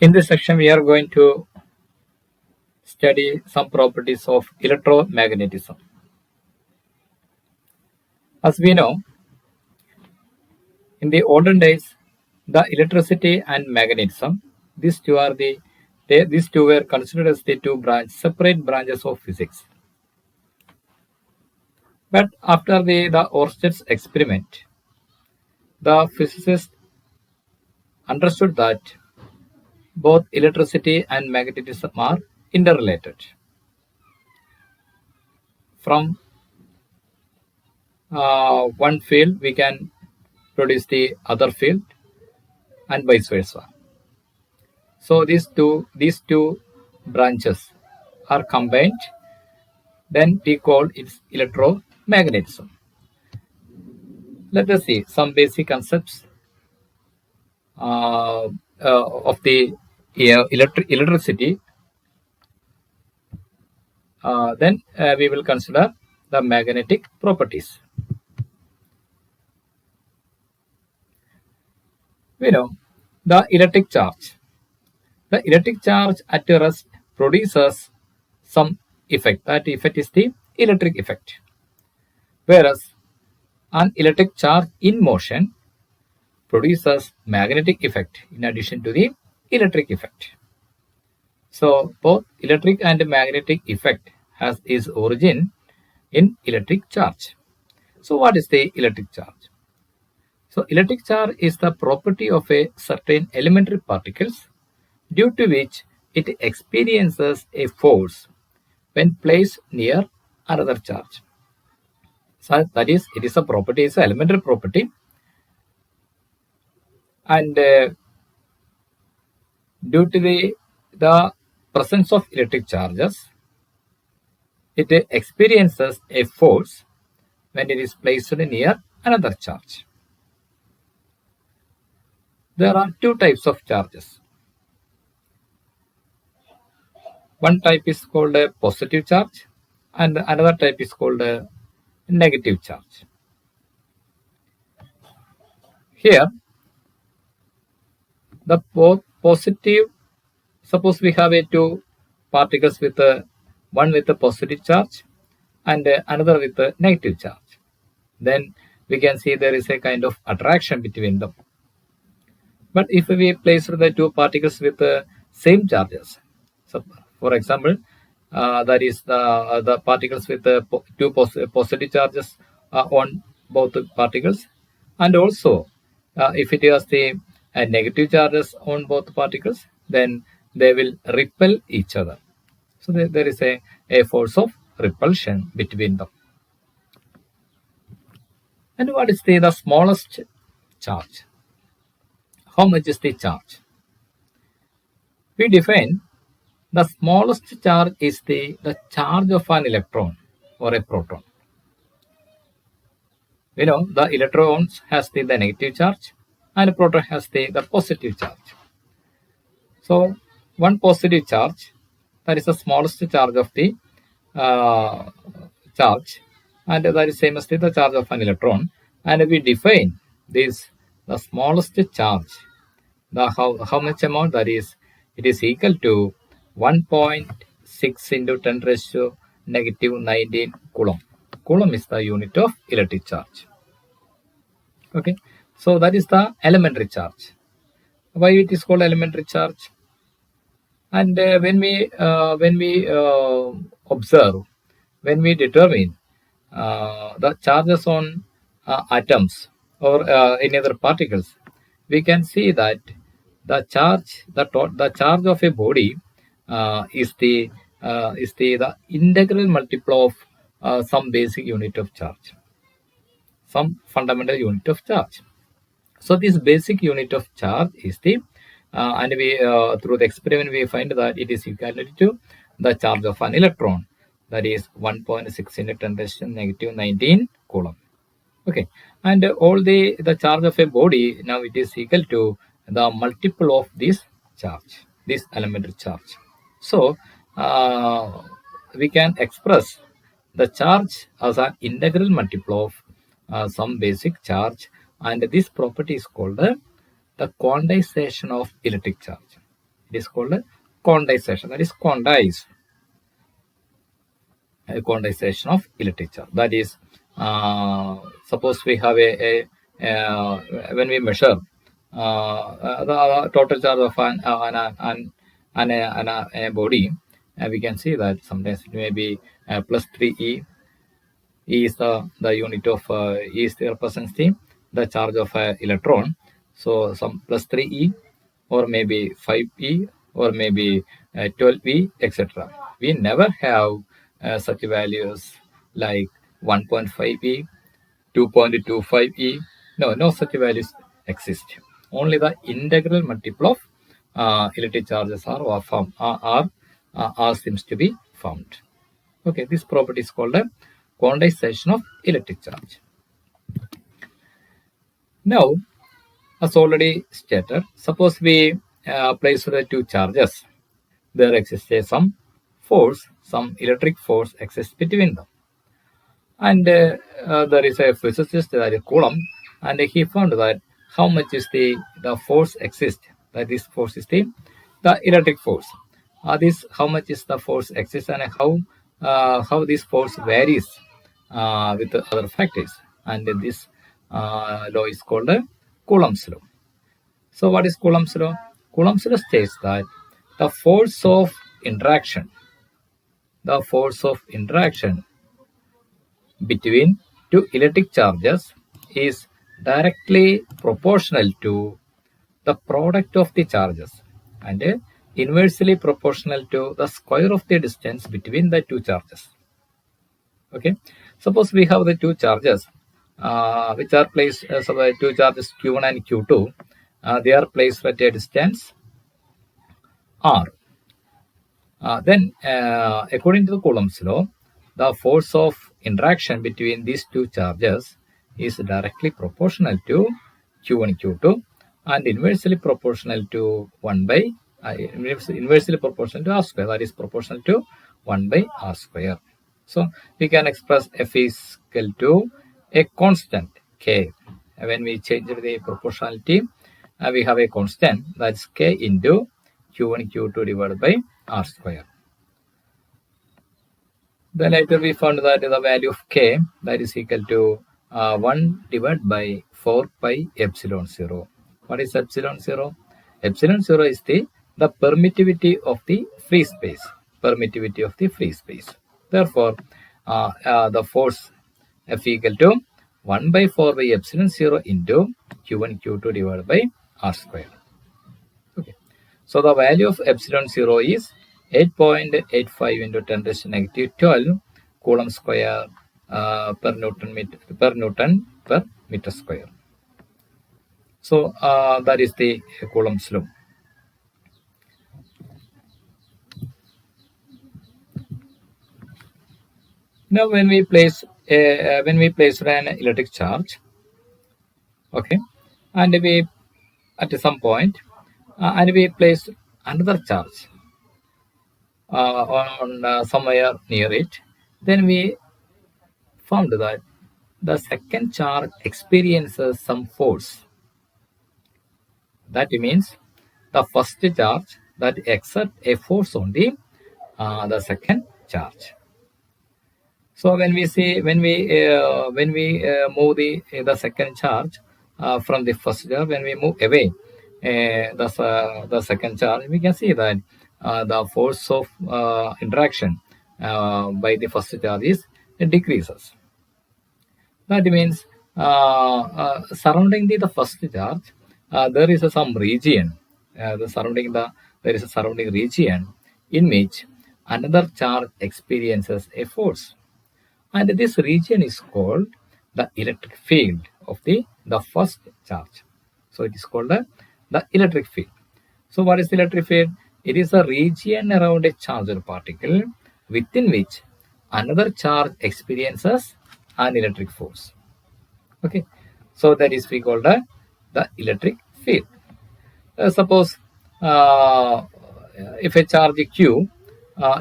In this section, we are going to study some properties of electromagnetism. As we know, in the olden days, the electricity and magnetism, these two were considered as the separate branches of physics. But after the Ørsted's experiment, the physicists understood that both electricity and magnetism are interrelated. From one field, we can produce the other field, and vice versa. So these two branches are combined. Then we call it electromagnetism. Let us see some basic concepts of the electricity. Then we will consider the magnetic properties. We know the electric charge. The electric charge at rest produces some effect. That effect is the electric effect. Whereas an electric charge in motion produces magnetic effect in addition to the electric effect. So both electric and magnetic effect has its origin in electric charge. So what is the electric charge? So electric charge is the property of a certain elementary particles due to which it experiences a force when placed near another charge. So that is, it is a property, it's an elementary property, and due to the presence of electric charges, it experiences a force when it is placed near another charge. There are two types of charges. One type is called a positive charge and another type is called a negative charge. Here, the both positive, suppose we have two particles with one with a positive charge and another with a negative charge. Then we can see there is a kind of attraction between them. But if we place the two particles with the same charges, so for example, that is the particles with the two positive charges on both the particles, and also if it has the negative charges on both particles, then they will repel each other. So there is a force of repulsion between them. And what is the smallest charge? How much is the charge? We define the smallest charge is the charge of an electron or a proton. We know the electrons has the negative charge and the proton has the positive charge. So one positive charge, that is the smallest charge of the charge, and that is same as the charge of an electron. And we define this the smallest charge. How much amount, that is, it is equal to 1.6 into 10 raised to negative 19 coulomb. Coulomb is the unit of electric charge. Okay, so that is the elementary charge. Why it is called elementary charge? And when we observe, when we determine the charges on atoms or any other particles, we can see that the charge of a body is the integral multiple of some basic unit of charge, some fundamental unit of charge. So this basic unit of charge is the and we through the experiment we find that it is equal to the charge of an electron, that is 1.6 into 10 raised to negative 19 coulomb. Okay, and all the charge of a body, now it is equal to the multiple of this charge, this elementary charge. So we can express the charge as an integral multiple of some basic charge, and this property is called the quantization of electric charge. It is called quantization. That is quantization of electric charge. That is, suppose we have when we measure the total charge of a body, we can see that sometimes it may be plus 3e. E is the unit of E is represents the charge of an electron. So some plus 3e, or maybe 5e, or maybe 12e, etc. We never have such values like 1.5e, 2.25e. No such values exist. Only the integral multiple of electric charges are seems to be found. Okay, this property is called a quantization of electric charge. Now, as already stated, suppose we place the two charges. There exists some force, some electric force exists between them. And there is a physicist, that is Coulomb, and he found that how much is the force exists. That this force is the electric force. This how much is the force exists, and how this force varies with the other factors. And this law is called Coulomb's law. So what is Coulomb's law? Coulomb's law states that the force of interaction between two electric charges is directly proportional to the product of the charges and inversely proportional to the square of the distance between the two charges. Okay, suppose we have the two charges which are placed, so the two charges Q1 and Q2, they are placed at a distance R. Then, according to the Coulomb's law, the force of interaction between these two charges is directly proportional to Q1, Q2, and inversely proportional to inversely proportional to R square. That is proportional to 1 by R square. So we can express F is equal to a constant K. When we change the proportionality, we have a constant, that's K into Q1, Q2 divided by R square. Then later we found that the value of K, that is equal to 1 divided by 4 pi epsilon 0. What is epsilon 0? Epsilon 0 is the permittivity of the free space. Therefore, the force F equal to 1 by 4 by epsilon 0 into Q1, Q2 divided by R square. Okay. So the value of epsilon 0 is 8.85 into 10 raised to negative 12 Coulomb square per Newton per meter square. So that is the Coulomb's law. Now, when we place an electric charge, okay, and we at some point, and we place another charge on somewhere near it, then we found that the second charge experiences some force. That means the first charge that exerts a force on the second charge. So when we move the second charge from the first charge, when we move away the second charge, we can see that the force of interaction by the first charge is decreases. That means surrounding the first charge, there is some region. There is a surrounding region in which another charge experiences a force. And this region is called the electric field of the first charge. So it is called the electric field. So what is the electric field? It is a region around a charged particle within which another charge experiences an electric force. Okay, so that is we call the electric field. Suppose if a charge Q,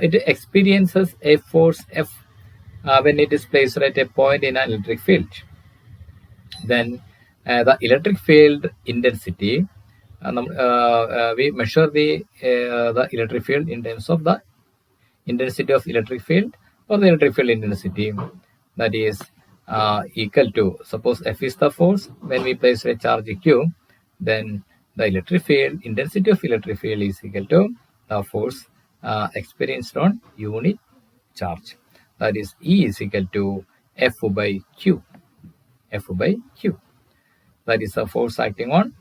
it experiences a force F when it is placed at a point in an electric field, then the electric field intensity we measure the electric field in terms of the intensity of electric field or the electric field intensity, that is equal to, suppose F is the force. When we place a charge Q, then the electric field, intensity of electric field is equal to the force experienced on unit charge. That is E is equal to F by Q. F by Q. That is the force acting on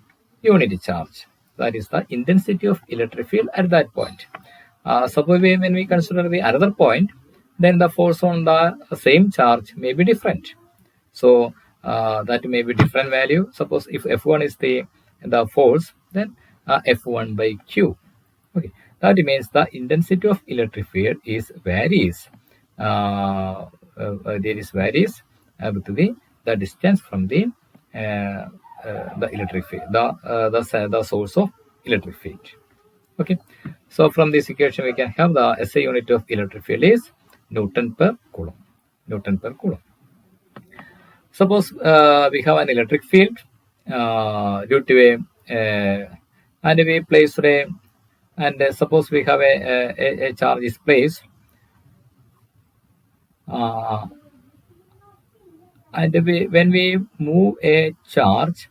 unit charge. That is the intensity of electric field at that point. Suppose when we consider the another point, then the force on the same charge may be different. So that may be different value. Suppose if F1 is the force, then F1 by Q. Okay, that means the intensity of electric field is varies. There is varies with the distance from the electric field, the source of electric field. Okay, so from this equation we can have the SI unit of electric field is Newton per Coulomb. Newton per Coulomb. Suppose we have an electric field due to and we place a, and suppose we have a charge is placed, and when we move a charge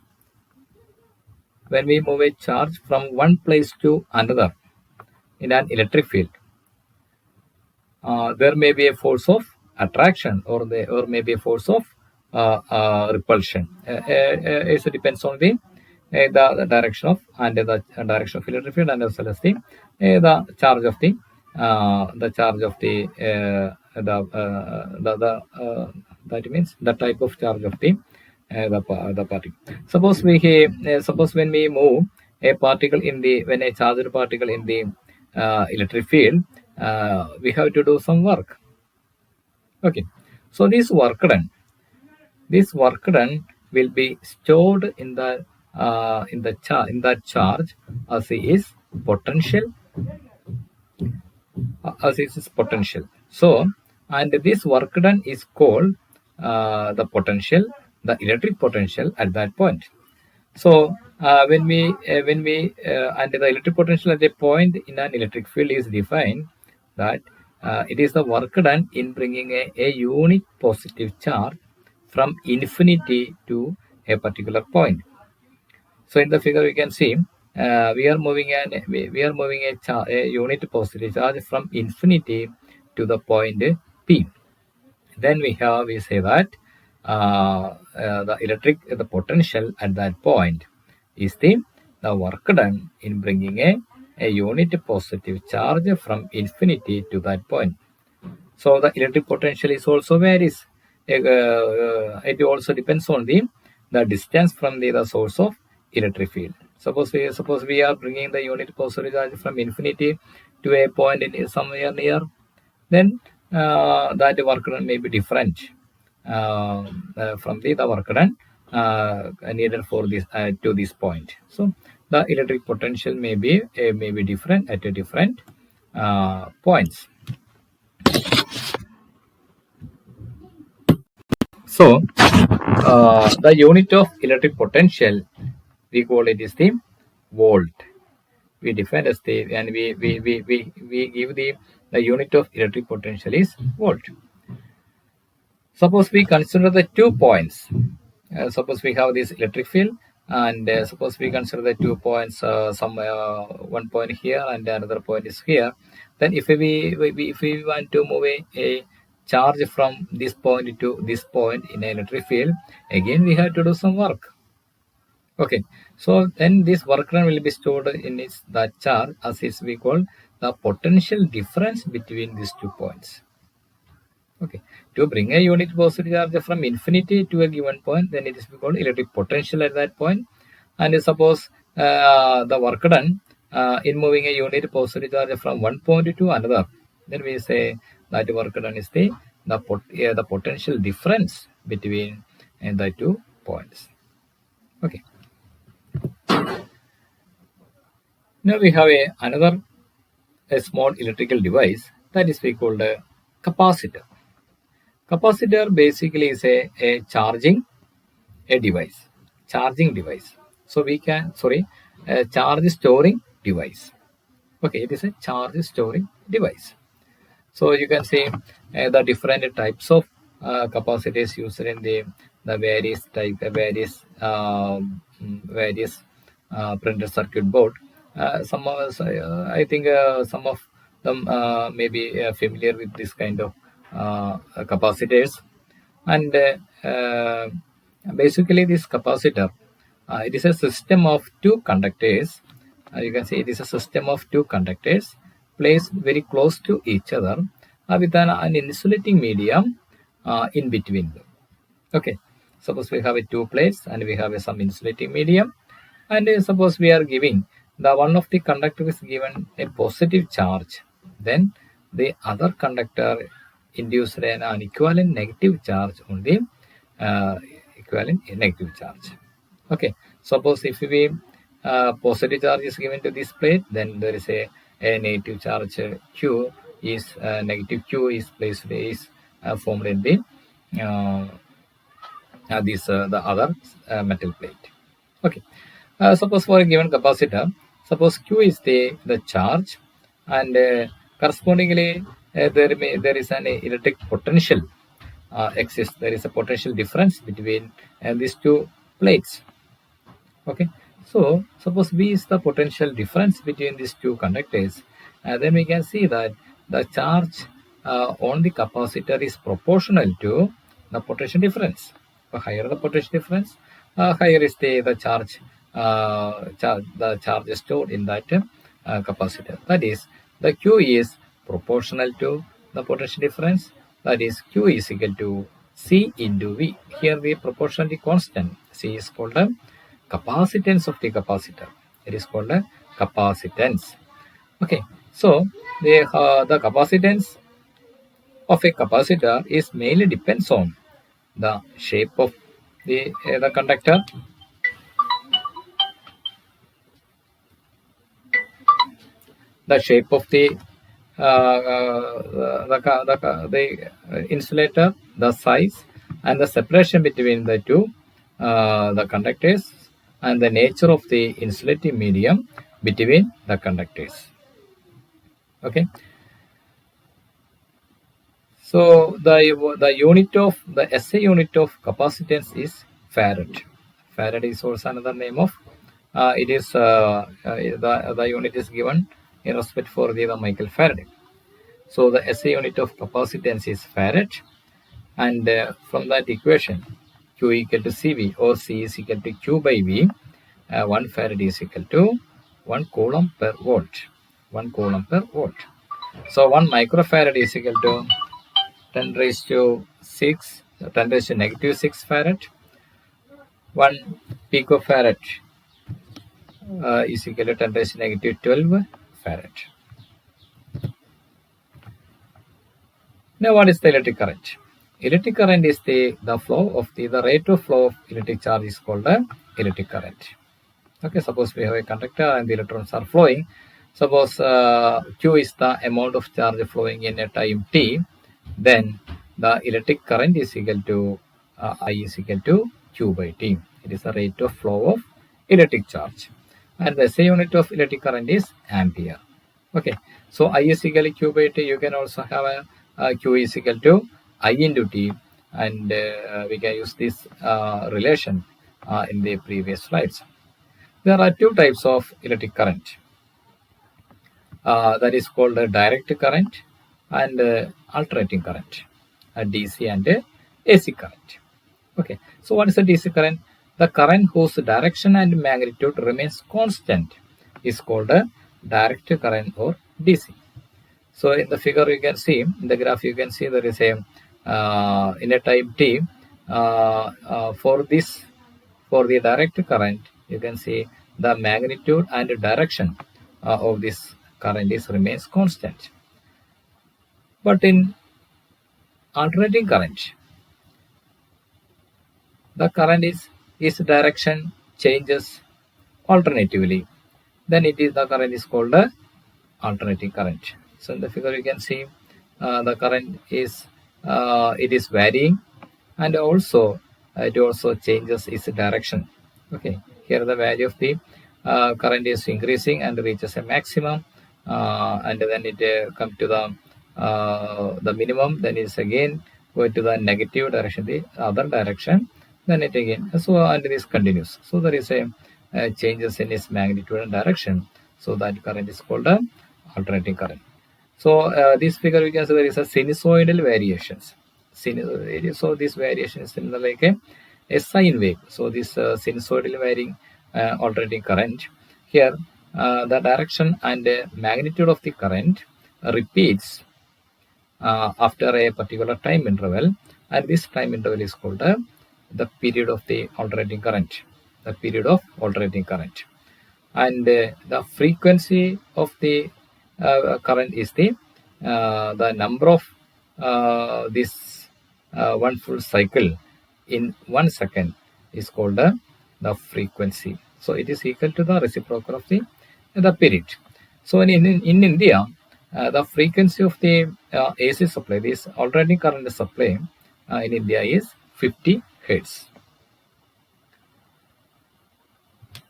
from one place to another in an electric field, there may be a force of attraction or maybe a force of repulsion. It depends on the direction of the direction of electric field, and as well as the charge of the that means the type of charge of the particle. Suppose when we move a particle when a charged particle in the electric field, we have to do some work. Okay, so this work done will be stored in that charge as its potential. So, and this work done is called the potential, the electric potential at that point. So when we and the electric potential at a point in an electric field is defined that it is the work done in bringing a unit positive charge from infinity to a particular point. So in the figure we can see we are moving a unit positive charge from infinity to the point P. Then we say that the potential at that point is the work done in bringing a unit positive charge from infinity to that point. So the electric potential is also varies. It also depends on the distance from the source of electric field. Suppose we are bringing the unit positive charge from infinity to a point in somewhere near, then that work done may be different from the work done needed for this to this point. So the electric potential may be different at a different points. So the unit of electric potential, we call it is the volt. We define as the, and we give the unit of electric potential is volt. Suppose we consider the 2 points. Suppose we have this electric field, and suppose we consider the 2 points, one point here and another point is here. Then if we want to move a charge from this point to this point in an electric field, again we have to do some work. Okay, so then this work done will be stored in that charge as is we call the potential difference between these 2 points. Okay, to bring a unit positive charge from infinity to a given point, then it is called electric potential at that point. And suppose the work done in moving a unit positive charge from one point to another, then we say that work done is the potential difference between the 2 points. Okay. Now we have another small electrical device that is we called a capacitor. Capacitor basically is a charging device. So we can charge storing device. Okay, it is a charge storing device. So you can see the different types of capacitors used in the various various printed circuit board. Some of us, I think, some of them may be familiar with this kind of capacitors, and basically this capacitor, it is a system of two conductors. You can see it is a system of two conductors placed very close to each other with an insulating medium in between them. Okay, suppose we have two plates and we have some insulating medium, and suppose we are giving the one of the conductor is given a positive charge, then the other conductor induced an equivalent negative charge on the uh, equivalent negative charge. Okay, suppose if we positive charge is given to this plate, then there is a negative charge q is negative q is placed is formed in the uh, the other metal plate. Okay, suppose for a given capacitor, suppose q is the charge, and correspondingly there is an electric potential exists. There is a potential difference between these two plates. Okay, so suppose V is the potential difference between these two conductors, then we can see that the charge on the capacitor is proportional to the potential difference. The higher the potential difference, higher is the charge, the charge stored in that capacitor. That is, the Q is proportional to the potential difference. That is, Q is equal to C into V. Here the proportionality constant C is called a capacitance of the capacitor. It is called a capacitance. Okay, so the capacitance of a capacitor is mainly depends on the shape of the conductor, the shape of the insulator, the size, and the separation between the two the conductors, and the nature of the insulating medium between the conductors. Okay, so the unit of the SI unit of capacitance is farad. Farad is also another name of it is the unit is given in respect for the Michael Faraday. So the SI unit of capacitance is farad, and from that equation, Q equal to CV or C is equal to Q by V. 1 farad is equal to 1 coulomb per volt. 1 coulomb per volt. So 1 microfarad is equal to 10 raised to 6, 10 raised to negative 6 farad. 1 picofarad is equal to 10 raised to negative 12 farad. Now, what is the electric current? Electric current is the flow of the rate of flow of electric charge is called the electric current. Okay, suppose we have a conductor and the electrons are flowing. Suppose Q is the amount of charge flowing in a time t, then the electric current is equal to I is equal to Q by T. It is the rate of flow of electric charge. And the SI unit of electric current is ampere. Okay, so I is equal to Q by T. You can also have a Q is equal to I into T, and we can use this relation in the previous slides. There are two types of electric current. That is called a direct current and alternating current, a DC and a AC current. Okay, so what is a DC current? The current whose direction and magnitude remains constant is called a direct current or DC. So in the figure you can see, in the graph you can see there is a in a time t for the direct current you can see the magnitude and direction of this current remains constant. But in alternating current, the current its direction changes alternatively. Then the current is called a alternating current. So in the figure you can see the current is it is varying, and also it also changes its direction. Okay, here the value of the current is increasing and reaches a maximum, and then it comes to the minimum, then it's again going to the negative direction, the other direction, then it again, so and this continues. So there is a changes in its magnitude and direction. So that current is called a alternating current. So this figure we can say there is a sinusoidal variations. So this variation is similar like a sine wave. So this sinusoidally varying alternating current here, the direction and magnitude of the current repeats after a particular time interval, and this time interval is called the period of the alternating current. The period of alternating current, and the frequency of the current is the number of this one full cycle in 1 second is called the frequency. So it is equal to the reciprocal of the period. So in India, the frequency of the AC supply, this alternating current supply in India is 50 hertz.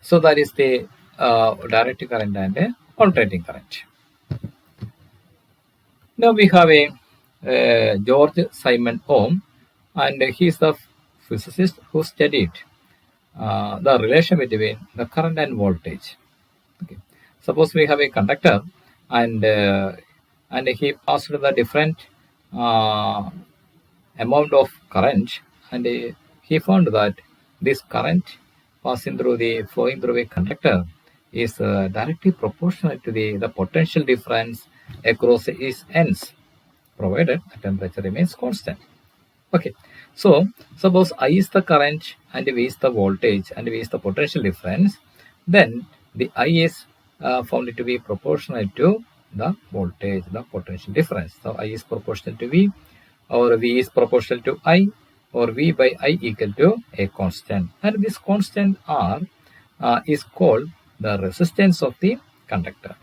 So that is the direct current and alternating current. Now we have a George Simon Ohm, and he is the physicist who studied the relation between the current and voltage. Okay. Suppose we have a conductor, and he passed the different amount of current, and he found that this current flowing through a conductor is directly proportional to the potential difference across its ends, provided the temperature remains constant. Okay, so suppose I is the current and V is the voltage and V is the potential difference, then the I is found to be proportional to the voltage, the potential difference. So I is proportional to V, or V is proportional to I, or V by I equal to a constant, and this constant R is called the resistance of the conductor.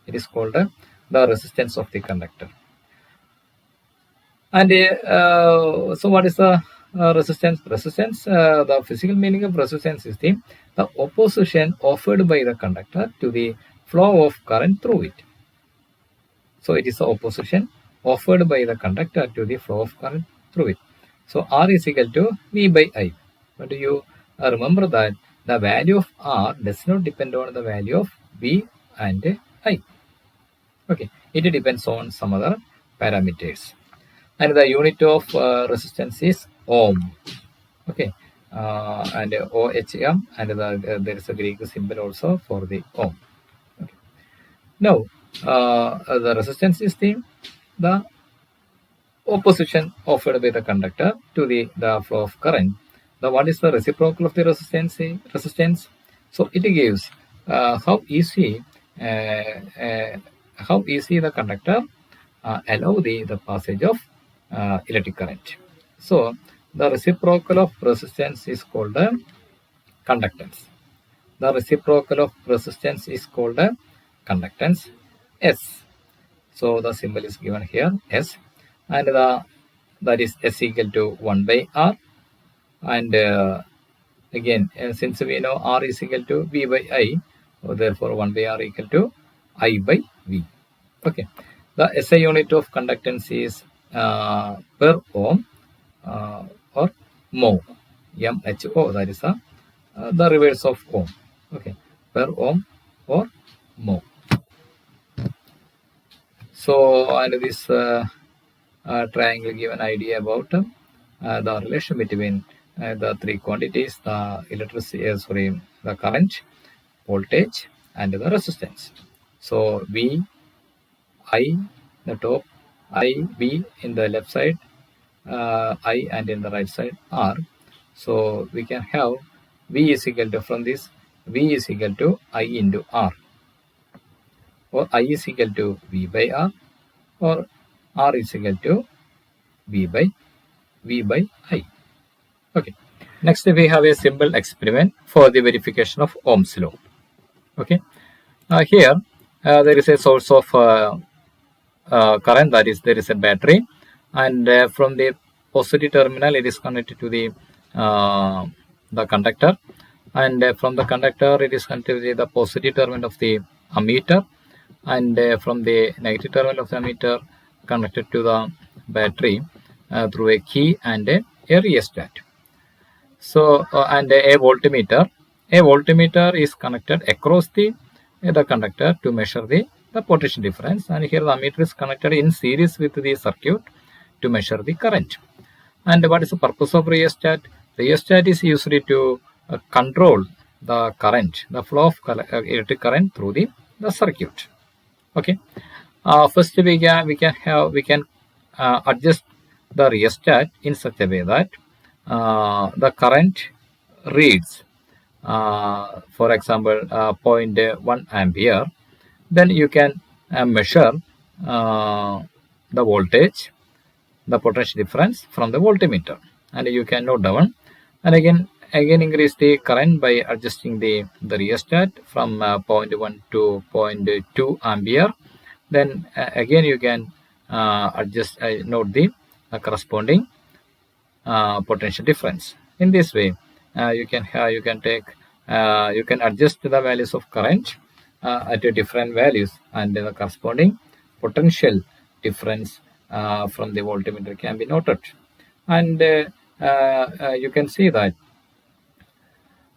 It is called the resistance of the conductor. And so what is the resistance? Resistance, the physical meaning of resistance is the opposition offered by the conductor to the flow of current through it. So it is the opposition offered by the conductor to the flow of current through it. So R is equal to V by I. But you remember that the value of R does not depend on the value of V and I. Okay, it depends on some other parameters. And the unit of resistance is ohm. Okay, and OHM, and there is a Greek symbol also for the ohm. Okay. Now, the resistance is the opposition offered by the conductor to the flow of current. Now, what is the reciprocal of the resistance? So it gives how easy the conductor allow the passage of electric current. So the reciprocal of resistance is called conductance. The reciprocal of resistance is called conductance S. So the symbol is given here S, and that is S equal to 1 by R. And again, since we know R is equal to V by I, so therefore 1 by R equal to I by V. Okay, the SI unit of conductance is per ohm or mho, MHO, that is the reverse of ohm. Okay, per ohm or mho. So, and this triangle give an idea about the relation between the three quantities: the electricity, the current, voltage, and the resistance. So V, I, the top, I, V in the left side, I, and in the right side R. So we can have V is equal to, from this, V is equal to I into R, or I is equal to V by R, or R is equal to V by I. Okay. Next we have a simple experiment for the verification of Ohm's law. Okay. Here there is a source of current, that is there is a battery, and from the positive terminal it is connected to the conductor, and from the conductor it is connected with the positive terminal of the ammeter, and from the negative terminal of the ammeter connected to the battery through a key and a rheostat. So and a voltmeter. A voltmeter is connected across the conductor to measure the potential difference, and here the ammeter is connected in series with the circuit to measure the current. And what is the purpose of rheostat? Rheostat is used to control the current, the flow of electric current through the circuit. Okay. First we can adjust the rheostat in such a way that the current reads, for example, 0.1 ampere. Then you can measure the voltage, the potential difference from the voltmeter, and you can note down, and again increase the current by adjusting the rheostat from 0.1 to 0.2 ampere. Then again you can adjust note the corresponding potential difference. In this way you can adjust the values of current at different values, and the corresponding potential difference from the voltmeter can be noted. And you can see that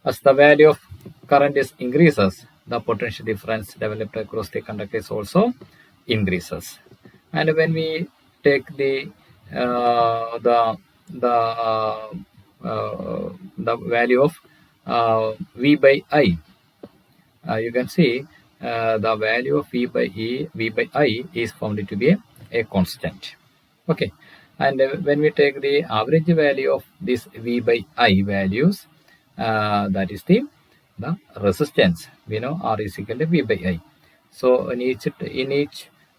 as the value of current is increases, the potential difference developed across the conductors also increases. And when we take the value of V by I, you can see the value of V by I is found to be a constant. Okay, and when we take the average value of this V by I values, that is the resistance. We know R is equal to V by I. So in each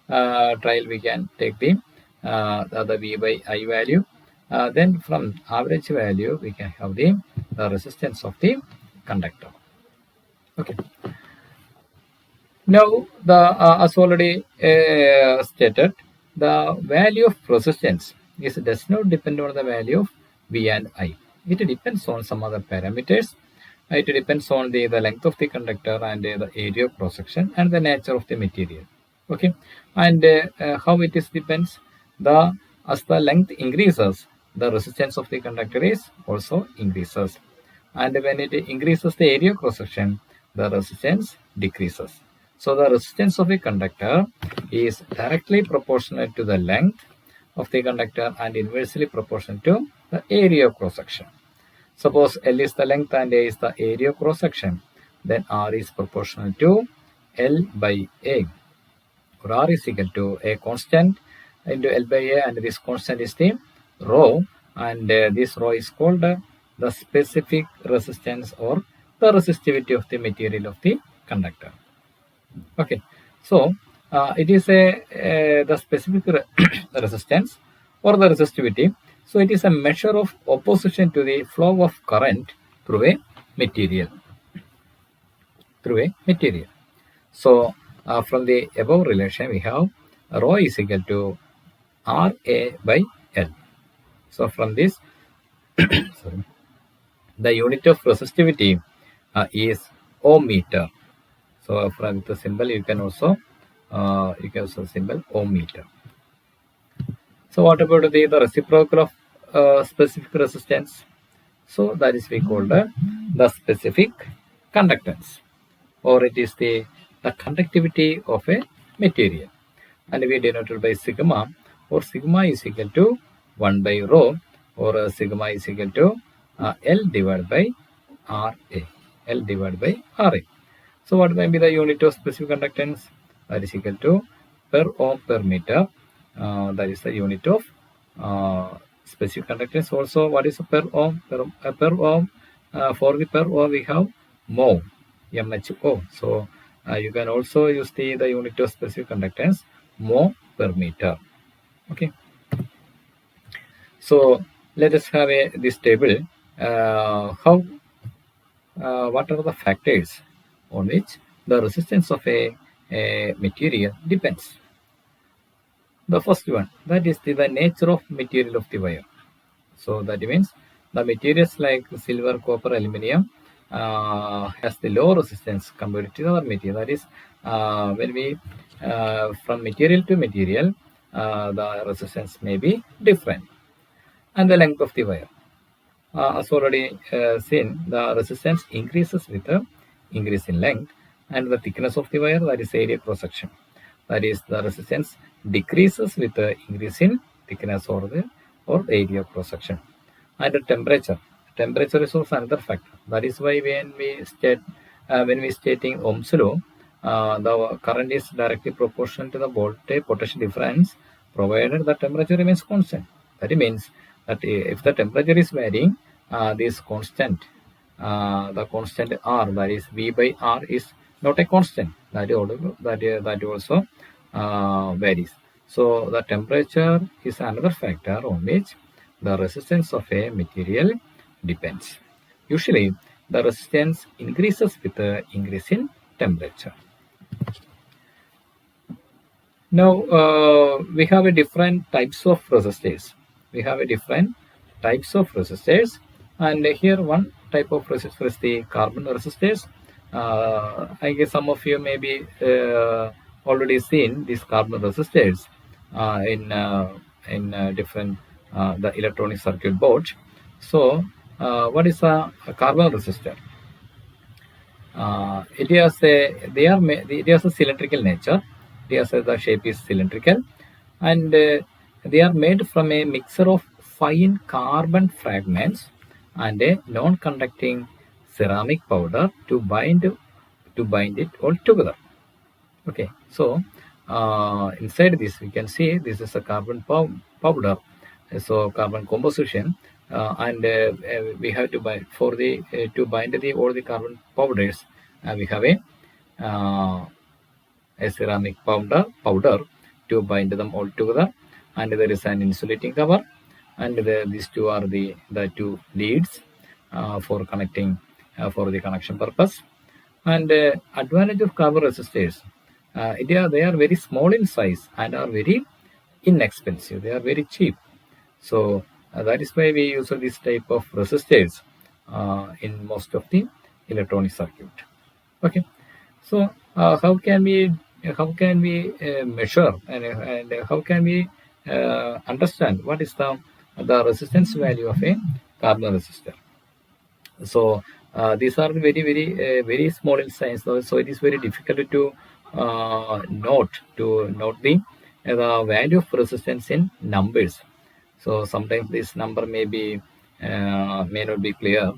trial we can take the V by I value. Then from average value we can have the resistance of the conductor. Okay. Now as already stated, the value of resistance does not depend on the value of V and I. It depends on some other parameters. It depends on the length of the conductor and the area of cross section and the nature of the material. Okay, and how it is depends, as the length increases, the resistance of the conductor is also increases, and when it increases the area of cross section, the resistance decreases. So the resistance of a conductor is directly proportional to the length of the conductor and inversely proportional to the area of cross section. Suppose L is the length and A is the area of cross section, then R is proportional to L by A, or R is equal to a constant into L by A, and this constant is the rho, and this rho is called the specific resistance or the resistivity of the material of the conductor. Okay, so it is the specific resistance or the resistivity. So it is a measure of opposition to the flow of current through a material. So from the above relation we have rho is equal to Ra by L. So from this sorry, the unit of resistivity is ohm meter. So from the symbol you can also symbol ohm meter. So what about the reciprocal of specific resistance? So that is we call the specific conductance, or it is the conductivity of a material, and we denote it by sigma, or sigma is equal to 1 by rho, or sigma is equal to L divided by Ra. So what may be the unit of specific conductance? That is equal to per ohm per meter. That is the unit of specific conductance. Also, what is per ohm? Per ohm, for the per ohm we have mho, MHO. So you can also use the unit of specific conductance, mho per meter. Okay. So let us have this table. What are the factors on which the resistance of a material depends? The first one, that is the nature of material of the wire. So that means the materials like silver, copper, aluminum, has the low resistance compared to other material. That is, when we from material to material, the resistance may be different, and the length of the wire. As already seen, the resistance increases with the increase in length, and the thickness of the wire, that is area cross section. That is, the resistance decreases with the increase in thickness or the area cross section. And the temperature is also another factor. That is why when we stating Ohm's law, the current is directly proportional to the voltage potential difference, provided the temperature remains constant. That means that if the temperature is varying, this constant, the constant R, that is V by R, is not a constant. That also varies. So the temperature is another factor on which the resistance of a material depends. Usually, the resistance increases with the increase in temperature. Now, we have a different types of resistors. And here one type of resistor is the carbon resistors. I guess some of you may be already seen these carbon resistors in different the electronic circuit board. So, what is a carbon resistor? It has a cylindrical nature. The shape is cylindrical, and they are made from a mixture of fine carbon fragments and a non-conducting ceramic powder to bind it all together. Okay, so inside this we can see this is a carbon powder, so carbon composition, and we have to bind for the to bind all the carbon powders. We have a ceramic powder to bind them all together, and there is an insulating cover, and these two are the two leads for connecting for the connection purpose. And advantage of carbon resistors, they are very small in size and are very inexpensive. They are very cheap. So that is why we use this type of resistors in most of the electronic circuit. Okay, so how can we measure and how can we understand what is the resistance value of a carbon resistor? So these are very small in size, so it is very difficult to note the value of resistance in numbers. So sometimes this number may not be clear,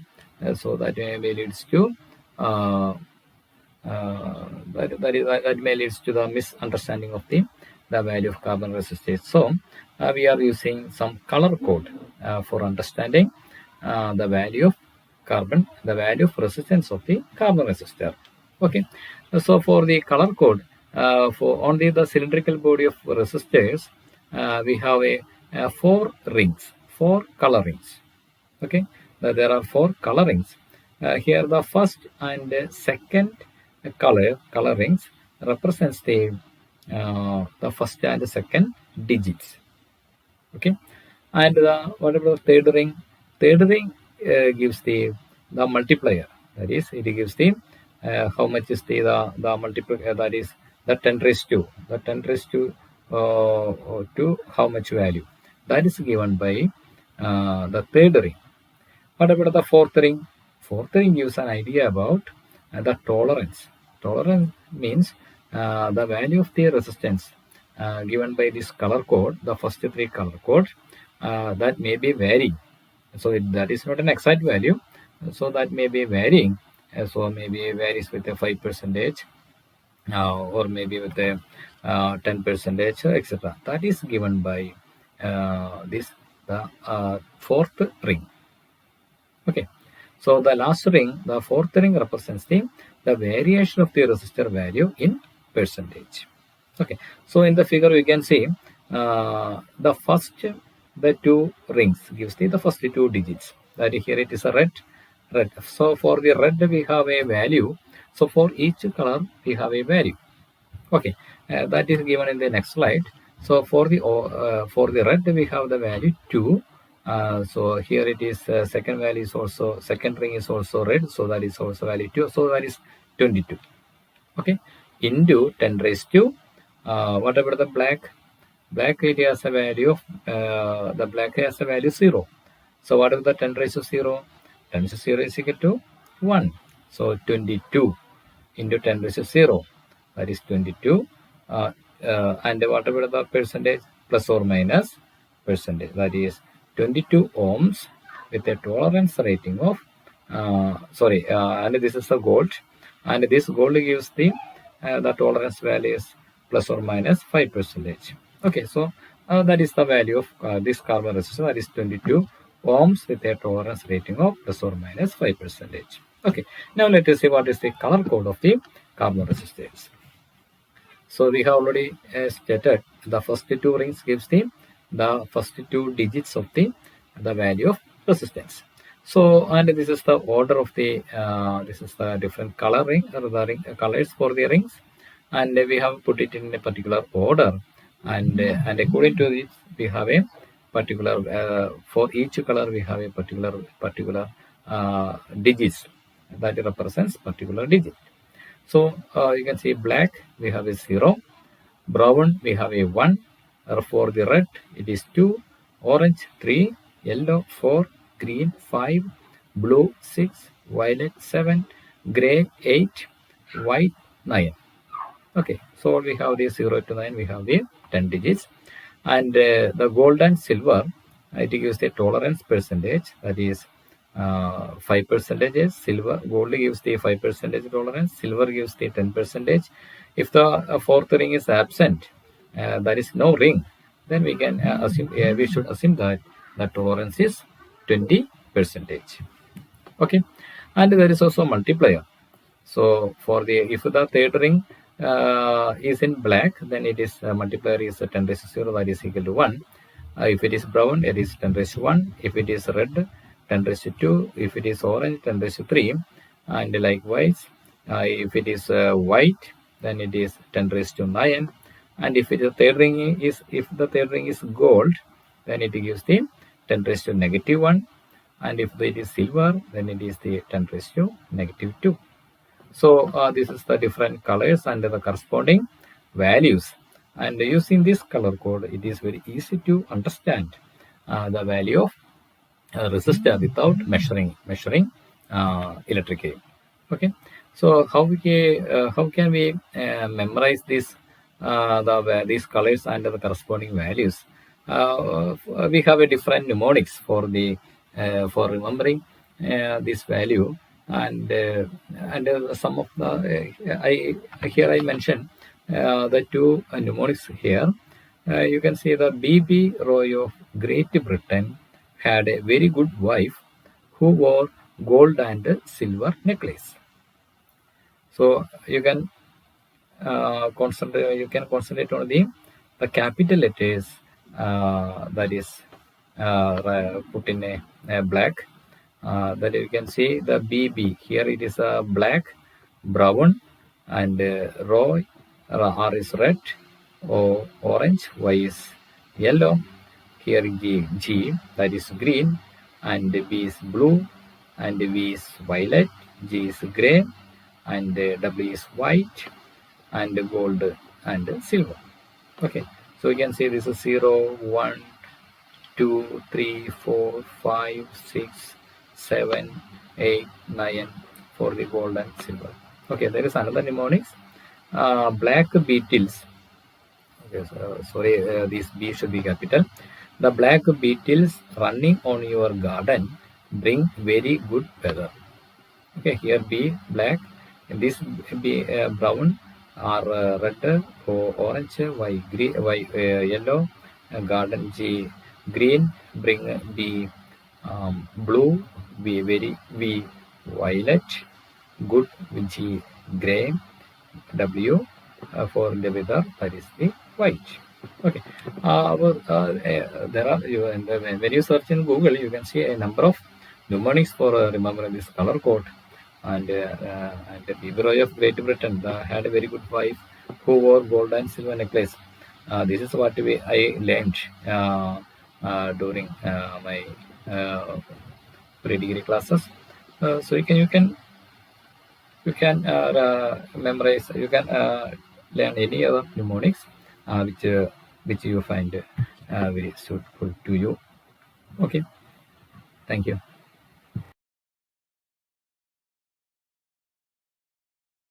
so that may leads to that may leads to the misunderstanding of the value of carbon resistors. So we are using some color code for understanding the value of resistance of the carbon resistor. Okay, so for the color code, for only the cylindrical body of resistors, we have four color rings. Okay, there are four color rings. Here the first and second color rings represents the first and the second digits. Okay, and what about the third ring? Third ring gives the multiplier. That is, it gives the how much is the multiplier, that is the 10 raised to how much value, that is given by the third ring. What about the fourth ring? Fourth ring gives an idea about the tolerance. Tolerance means the value of the resistance given by this color code, the first three color code, that may be varying. So that is not an exact value. So that may be varying. So maybe it varies with a 5%, or maybe with a 10%, etc. That is given by the fourth ring. Okay. So the last ring, the fourth ring, represents the variation of the resistor value in percentage. Okay. So in the figure we can see the two rings gives the first two digits. That here it is a red. So for the red we have a value. So for each color we have a value. Okay, that is given in the next slide. So for the red we have the value 2, So here it is second value is also second ring is also red, so that is also value 2, so that is 22. Okay, into 10 raised to what about the black? Black it has a value of the black has a value 0. So what is the 10 raised to 0? 10 raised to 0 is equal to 1. So 22 into 10 raised to 0, that is 22. And what about the percentage? Plus or minus percentage, that is 22 ohms with a tolerance rating of and this is the gold, and this gold gives the tolerance value is plus or minus 5%. Okay, so that is the value of this carbon resistor, that is 22 ohms with a tolerance rating of plus or minus 5%. Okay, now let us see what is the color code of the carbon resistors. So we have already stated the first two rings gives the first two digits of the value of resistance. So, and this is the order of the this is the different coloring or the colors for the rings, and we have put it in a particular order, and according to this we have a particular for each color we have a particular digits that represents particular digit. So you can see black we have a 0, brown we have a 1, for the red it is 2, orange 3, yellow 4, green 5, blue 6, violet 7, gray 8, white 9. Okay, so we have the 0 to 9, we have the 10 digits, and the gold and silver, it gives the tolerance percentage, that is 5%. Silver, gold gives the 5% tolerance, silver gives the 10%. If the fourth ring is absent, there is no ring, then we can assume we should assume that the tolerance is 20%. Okay, and there is also multiplier. So for the if the third ring is in black, then it is multiplier is 10 raised to 0, that is equal to 1. If it is brown, it is 10 raised to 1. If it is red, 10 raised to 2. If it is orange, 10 raised to 3. And likewise, if it is white, then it is 10 raised to 9. And if the third ring is gold, then it gives the 10 raised to negative 1. And if it is silver, then it is the 10 raised to negative 2. So this is the different colors and the corresponding values. And using this color code, it is very easy to understand the value of resistor without measuring electrically. Okay, so how can we memorize this these colors and the corresponding values? We have a different mnemonics for remembering this value, and some of the I mentioned the two mnemonics here. You can see the B.B. Roy of Great Britain had a very good wife who wore gold and silver necklace. So you can concentrate on the capital letters that is put in a black. That you can see the BB here, it is a black, brown, and Roy R is red, O orange, Y is yellow. Here G that is green, and B is blue, and V is violet, G is gray, and W is white, and gold and silver. Okay, so you can see this is 0, 1, 2, 3, 4, 5, 6, 7, 8, 9 for the gold and silver. Okay, there is another mnemonics. Black beetles. Okay, sorry, this B should be capital. The black beetles running on your garden bring very good weather. Okay, here B black, and this B brown, or red, O orange, Y green, Y yellow, garden G green, bring B blue, V violet, good G gray, W for the weather, that is the white. Okay, there are when you search in Google, you can see a number of mnemonics for remembering this color code. And the B.B. Roy of Great Britain had a very good wife who wore gold and silver necklace. This is what I learned during my pre-degree classes. So you can memorize, you can learn any other mnemonics which you find very suitable to you. Okay, thank you.